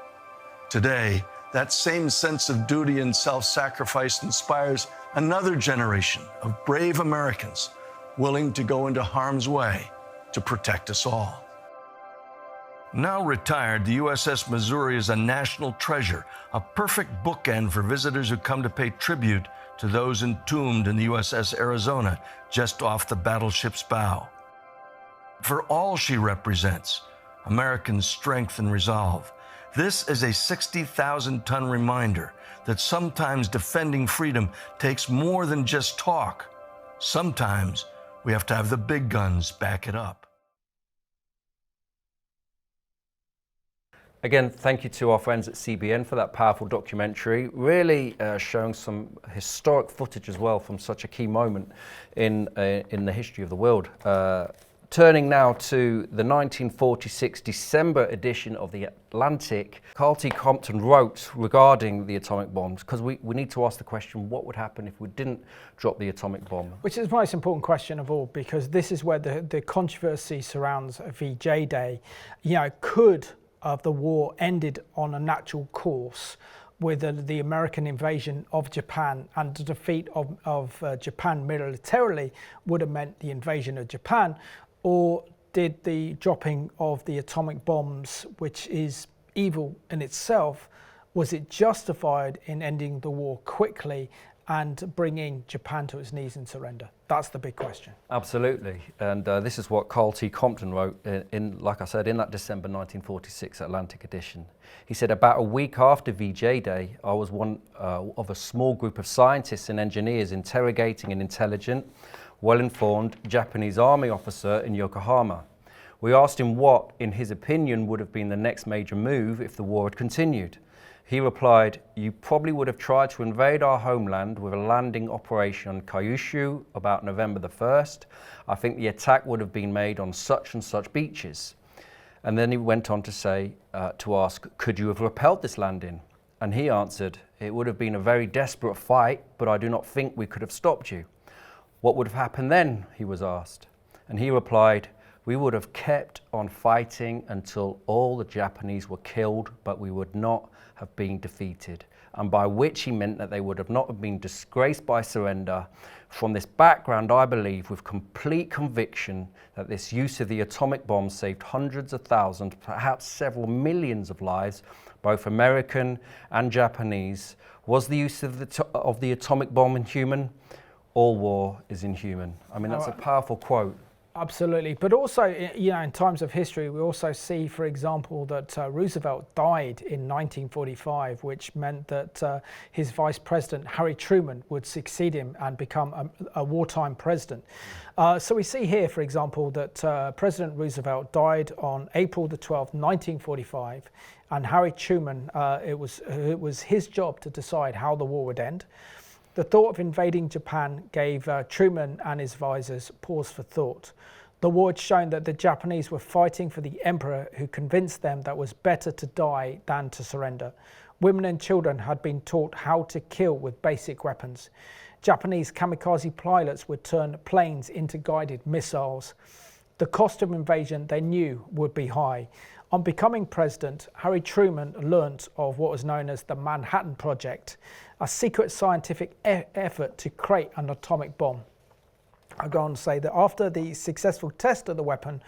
Today, that same sense of duty and self-sacrifice inspires another generation of brave Americans willing to go into harm's way to protect us all. Now retired, the USS Missouri is a national treasure, a perfect bookend for visitors who come to pay tribute to those entombed in the USS Arizona just off the battleship's bow. For all she represents, American strength and resolve, this is a 60,000-ton reminder that sometimes defending freedom takes more than just talk. Sometimes we have to have the big guns back it up. Again, thank you to our friends at CBN for that powerful documentary, really showing some historic footage as well from such a key moment in the history of the world. Turning now to the 1946 December edition of the Atlantic, Carl T. Compton wrote regarding the atomic bombs, because we need to ask the question, what would happen if we didn't drop the atomic bomb? Which is the most important question of all, because this is where the controversy surrounds VJ Day. You know, could have the war ended on a natural course with the American invasion of Japan, and the defeat of Japan militarily would have meant the invasion of Japan? Or did the dropping of the atomic bombs, which is evil in itself, was it justified in ending the war quickly and bringing Japan to its knees in surrender? That's the big question. Absolutely, and this is what Carl T. Compton wrote in, like I said, in that December 1946 Atlantic edition. He said, about a week after VJ Day, I was one of a small group of scientists and engineers interrogating an intelligent, well-informed Japanese army officer in Yokohama. We asked him what, in his opinion, would have been the next major move if the war had continued. He replied, you probably would have tried to invade our homeland with a landing operation on Kyushu about November the 1st. I think the attack would have been made on such and such beaches. And then he went on to say, to ask, could you have repelled this landing? And he answered, it would have been a very desperate fight, but I do not think we could have stopped you. What would have happened then, he was asked. And he replied, we would have kept on fighting until all the Japanese were killed, but we would not have been defeated. And by which he meant that they would have not have been disgraced by surrender. From this background, I believe with complete conviction that this use of the atomic bomb saved hundreds of thousands, perhaps several millions of lives, both American and Japanese. Was the use of the atomic bomb inhuman? All war is inhuman. I mean, that's a powerful quote. Absolutely, but also, you know, in times of history, we also see, for example, that Roosevelt died in 1945, which meant that his vice president, Harry Truman, would succeed him and become a wartime president. So we see here, for example, that President Roosevelt died on April the 12th, 1945, and Harry Truman, it was his job to decide how the war would end. The thought of invading Japan gave Truman and his advisors pause for thought. The war had shown that the Japanese were fighting for the emperor, who convinced them that it was better to die than to surrender. Women and children had been taught how to kill with basic weapons. Japanese kamikaze pilots would turn planes into guided missiles. The cost of invasion they knew would be high. On becoming president, Harry Truman learnt of what was known as the Manhattan Project, a secret scientific effort to create an atomic bomb. I go on to say that after the successful test of the weapon,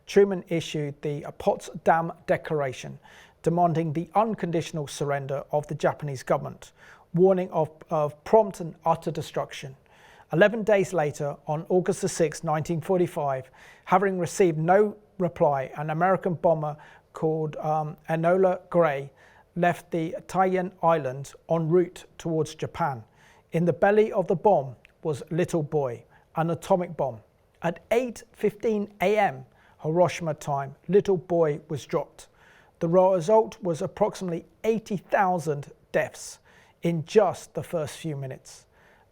Truman issued the Potsdam Declaration, demanding the unconditional surrender of the Japanese government, warning of prompt and utter destruction. 11 days later, on August 6, 1945, having received no reply, an American bomber called Enola Gay left the Italian island en route towards Japan. In the belly of the bomb was Little Boy, an atomic bomb. At 8:15 a.m. Hiroshima time, Little Boy was dropped. The result was approximately 80,000 deaths in just the first few minutes.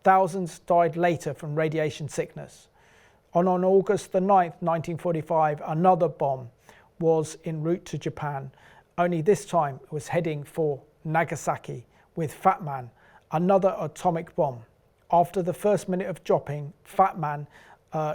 Thousands died later from radiation sickness. On August the 9th, 1945, another bomb was en route to Japan. Only this time it was heading for Nagasaki with Fat Man, another atomic bomb. After the first minute of dropping, Fat Man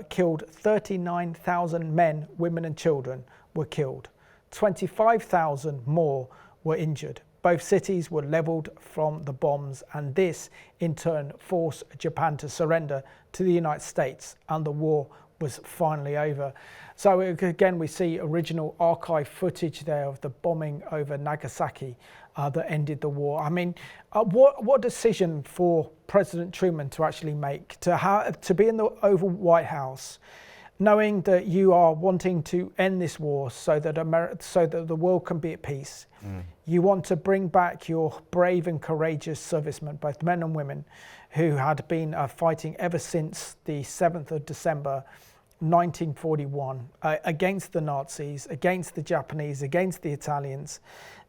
killed 39,000 men, women and children were killed. 25,000 more were injured. Both cities were leveled from the bombs, and this in turn forced Japan to surrender to the United States, and the war was finally over. So again, we see original archive footage there of the bombing over Nagasaki that ended the war. I mean, what decision for President Truman to actually make, to be in the Oval White House, knowing that you are wanting to end this war so that the world can be at peace. You want to bring back your brave and courageous servicemen, both men and women, who had been fighting ever since the 7th of December 1941 against the Nazis, against the Japanese, against the Italians,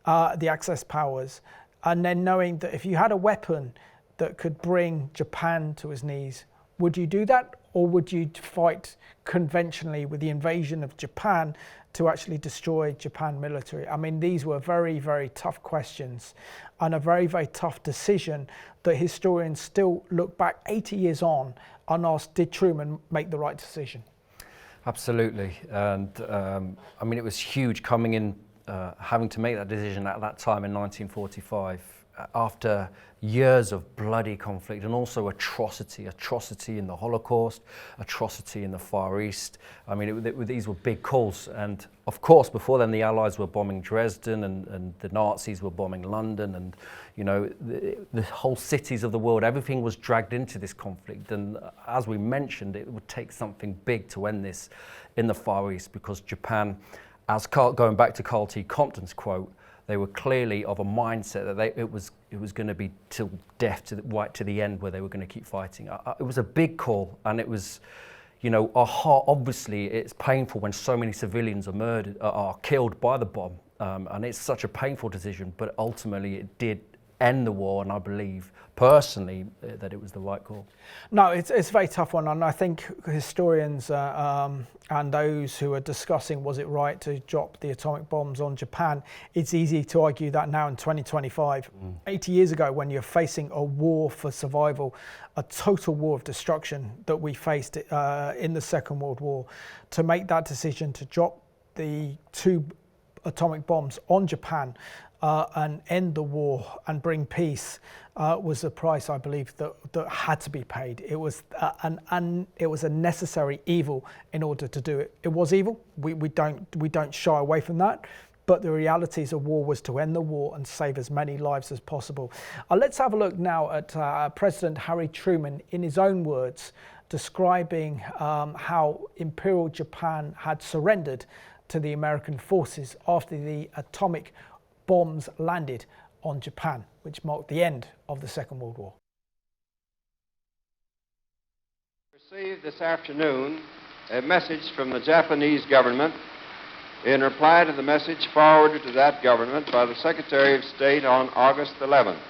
the Axis powers, and then knowing that if you had a weapon that could bring Japan to its knees, would you do that? Or would you fight conventionally with the invasion of Japan to actually destroy Japan military? I mean, these were very, very tough questions and a very, very tough decision that historians still look back 80 years on and ask, did Truman make the right decision? Absolutely. And I mean, it was huge coming in, having to make that decision at that time in 1945. After years of bloody conflict and also atrocity in the Holocaust, atrocity in the Far East. I mean, these were big calls. And of course, before then, the Allies were bombing Dresden and the Nazis were bombing London, and, you know, the whole cities of the world, everything was dragged into this conflict. And as we mentioned, it would take something big to end this in the Far East, because Japan, going back to Carl T. Compton's quote, they were clearly of a mindset that it was going to be till death, right to the end, where they were going to keep fighting. It was a big call, and it was, you know, our heart. Obviously, it's painful when so many civilians are killed by the bomb, and it's such a painful decision. But ultimately, it did end the war, and I believe personally that it was the right call. No, it's a very tough one, and I think historians and those who are discussing was it right to drop the atomic bombs on Japan, it's easy to argue that now in 2025. 80 years ago, when you're facing a war for survival, a total war of destruction that we faced in the Second World War, to make that decision to drop the 2 atomic bombs on Japan and end the war and bring peace was the price, I believe, that had to be paid. It was a necessary evil in order to do it. It was evil. We don't shy away from that. But the realities of war was to end the war and save as many lives as possible. Let's have a look now at President Harry Truman, in his own words, describing how Imperial Japan had surrendered to the American forces after the atomic bombs landed on Japan, which marked the end of the Second World War. Received this afternoon a message from the Japanese government in reply to the message forwarded to that government by the Secretary of State on August 11th.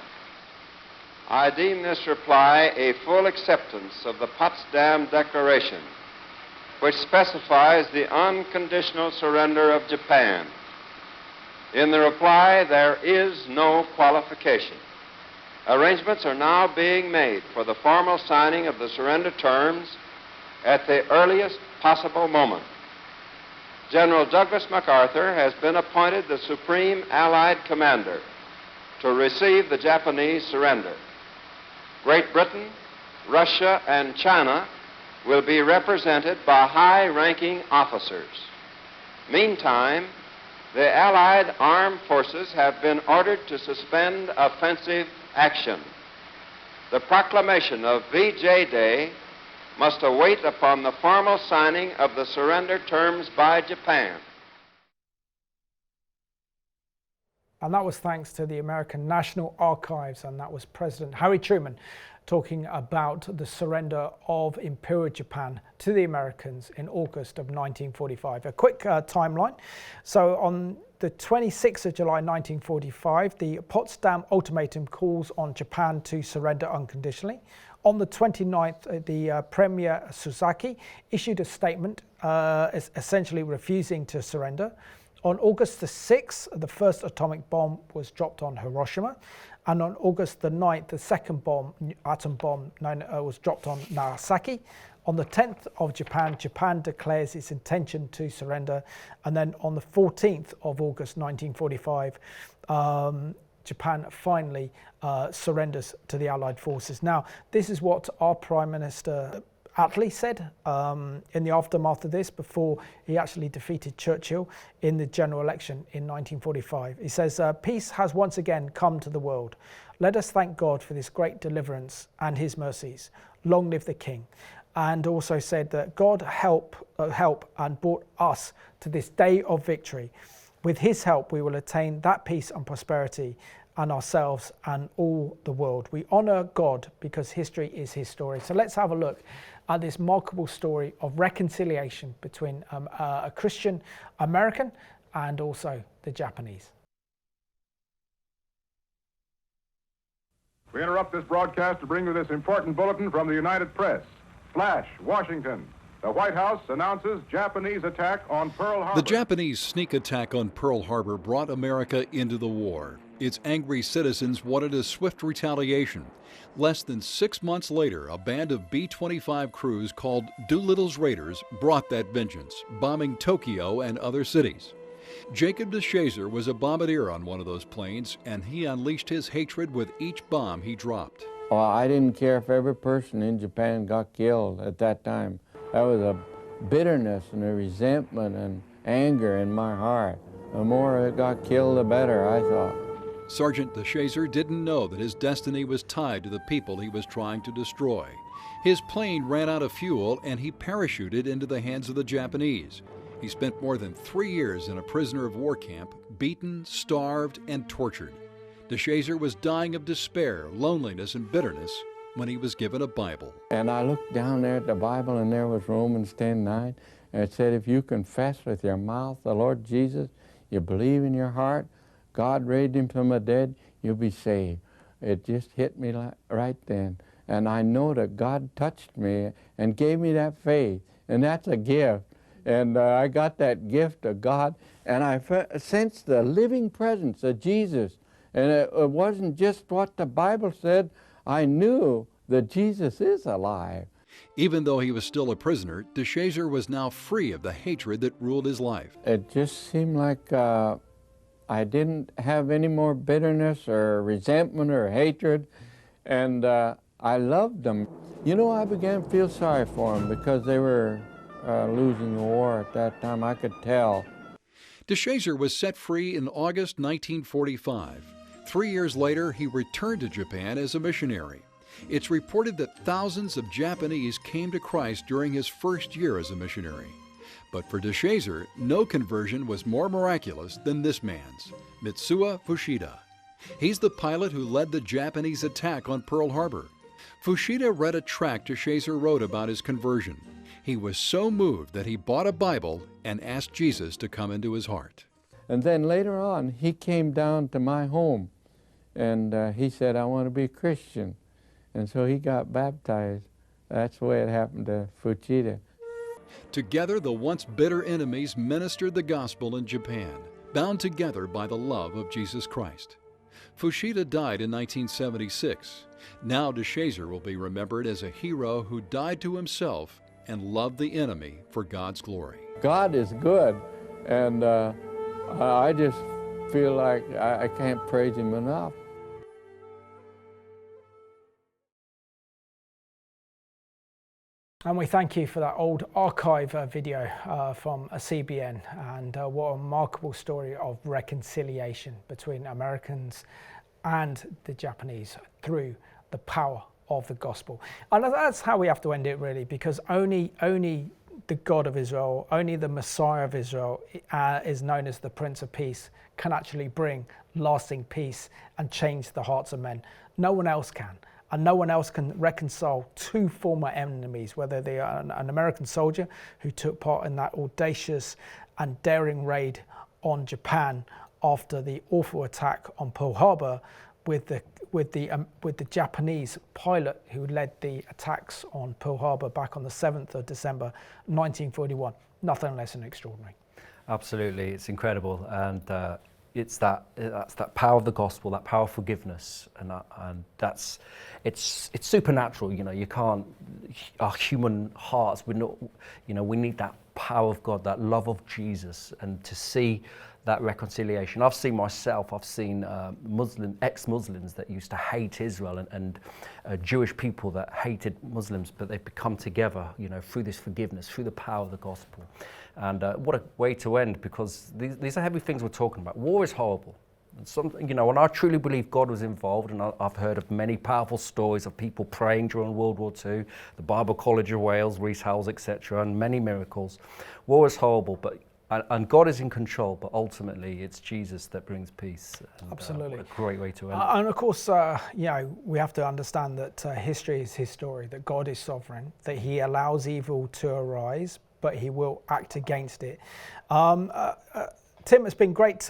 I deem this reply a full acceptance of the Potsdam Declaration, which specifies the unconditional surrender of Japan. In the reply, there is no qualification. Arrangements are now being made for the formal signing of the surrender terms at the earliest possible moment. General Douglas MacArthur has been appointed the Supreme Allied Commander to receive the Japanese surrender. Great Britain, Russia, and China will be represented by high-ranking officers. Meantime, the Allied armed forces have been ordered to suspend offensive action. The proclamation of VJ Day must await upon the formal signing of the surrender terms by Japan. And that was thanks to the American National Archives, and that was President Harry Truman talking about the surrender of Imperial Japan to the Americans in August of 1945. A quick timeline. So on the 26th of July 1945, the Potsdam Ultimatum calls on Japan to surrender unconditionally. On the 29th, the Premier Sasaki issued a statement essentially refusing to surrender. On August the 6th, the first atomic bomb was dropped on Hiroshima. And on August the 9th, the second atom bomb was dropped on Nagasaki. On the 10th of Japan declares its intention to surrender. And then on the 14th of August 1945, Japan finally surrenders to the Allied forces. Now, this is what our Prime Minister Attlee said in the aftermath of this, before he actually defeated Churchill in the general election in 1945. He says, peace has once again come to the world. Let us thank God for this great deliverance and his mercies. Long live the King. And also said that God help and brought us to this day of victory. With his help, we will attain that peace and prosperity and ourselves and all the world. We honor God because history is his story. So let's have a look at this remarkable story of reconciliation between a Christian American and also the Japanese. We interrupt this broadcast to bring you this important bulletin from the United Press. Flash, Washington. The White House announces Japanese attack on Pearl Harbor. The Japanese sneak attack on Pearl Harbor brought America into the war. Its angry citizens wanted a swift retaliation. Less than 6 months later, a band of B-25 crews called Doolittle's Raiders brought that vengeance, bombing Tokyo and other cities. Jacob DeShazer was a bombardier on one of those planes, and he unleashed his hatred with each bomb he dropped. Well, I didn't care if every person in Japan got killed at that time. That was a bitterness and a resentment and anger in my heart. The more it got killed, the better, I thought. Sergeant DeShazer didn't know that his destiny was tied to the people he was trying to destroy. His plane ran out of fuel and he parachuted into the hands of the Japanese. He spent more than 3 years in a prisoner of war camp, beaten, starved, and tortured. DeShazer was dying of despair, loneliness, and bitterness when he was given a Bible. And I looked down there at the Bible, and there was Romans 10:9, and it said, if you confess with your mouth the Lord Jesus, you believe in your heart, God raised him from the dead, you'll be saved. It just hit me right then. And I know that God touched me and gave me that faith, and that's a gift. And I got that gift of God, and I sensed the living presence of Jesus. And it wasn't just what the Bible said. I knew that Jesus is alive. Even though he was still a prisoner, DeShazer was now free of the hatred that ruled his life. It just seemed like I didn't have any more bitterness or resentment or hatred, and I loved them. You know, I began to feel sorry for them because they were losing the war at that time. I could tell. DeShazer was set free in August 1945. 3 years later, he returned to Japan as a missionary. It's reported that thousands of Japanese came to Christ during his first year as a missionary. But for DeShazer, no conversion was more miraculous than this man's, Mitsuo Fushida. He's the pilot who led the Japanese attack on Pearl Harbor. Fushida read a tract DeShazer wrote about his conversion. He was so moved that he bought a Bible and asked Jesus to come into his heart. And then later on, he came down to my home, and he said, I want to be a Christian. And so he got baptized. That's the way it happened to Fushida. Together, the once bitter enemies ministered the gospel in Japan, bound together by the love of Jesus Christ. Fushida died in 1976. Now DeShazer will be remembered as a hero who died to himself and loved the enemy for God's glory. God is good, and I just feel like I can't praise him enough. And we thank you for that old archive video from a CBN, and what a remarkable story of reconciliation between Americans and the Japanese through the power of the gospel. And that's how we have to end it, really, because only the God of Israel, only the Messiah of Israel is known as the Prince of Peace, can actually bring lasting peace and change the hearts of men. No one else can. And no one else can reconcile two former enemies, whether they are an American soldier who took part in that audacious and daring raid on Japan after the awful attack on Pearl Harbor, with the Japanese pilot who led the attacks on Pearl Harbor back on the 7th of December 1941. Nothing less than extraordinary. Absolutely, it's incredible, and that's that power of the gospel, that power of forgiveness, and that's it's supernatural. You know, you can't. Our human hearts, we need that power of God, that love of Jesus, and to see that reconciliation. I've seen ex-Muslims that used to hate Israel, and Jewish people that hated Muslims, but they've become together, you know, through this forgiveness, through the power of the gospel. And what a way to end, because these are heavy things we're talking about. War is horrible. And and I truly believe God was involved, and I've heard of many powerful stories of people praying during World War II, the Bible College of Wales, Rees Howells, etc., and many miracles. War is horrible, and God is in control, but ultimately it's Jesus that brings peace. And, absolutely. What a great way to end. And of course, we have to understand that history is his story, that God is sovereign, that he allows evil to arise, but he will act against it. Tim, it's been great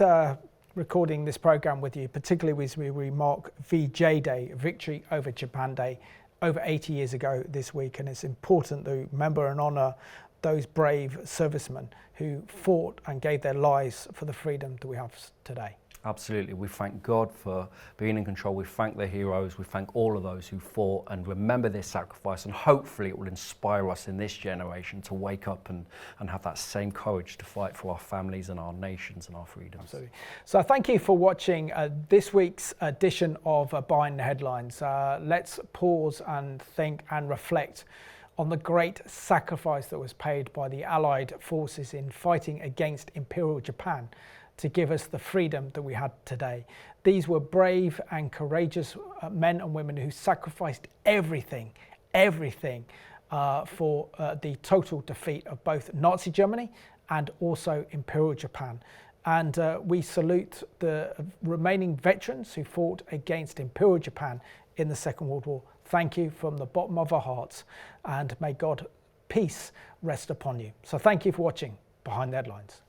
recording this program with you, particularly as we mark VJ Day, Victory over Japan Day, over 80 years ago this week. And it's important to remember and honour those brave servicemen who fought and gave their lives for the freedom that we have today. Absolutely. We thank God for being in control. We thank the heroes. We thank all of those who fought and remember their sacrifice. And hopefully it will inspire us in this generation to wake up and have that same courage to fight for our families and our nations and our freedoms. Absolutely. So thank you for watching this week's edition of Behind the Headlines. Let's pause and think and reflect on the great sacrifice that was paid by the Allied forces in fighting against Imperial Japan to give us the freedom that we had today. These were brave and courageous men and women who sacrificed everything for the total defeat of both Nazi Germany and also Imperial Japan. And we salute the remaining veterans who fought against Imperial Japan in the Second World War. Thank you from the bottom of our hearts, and may God peace rest upon you. So thank you for watching Behind the Headlines.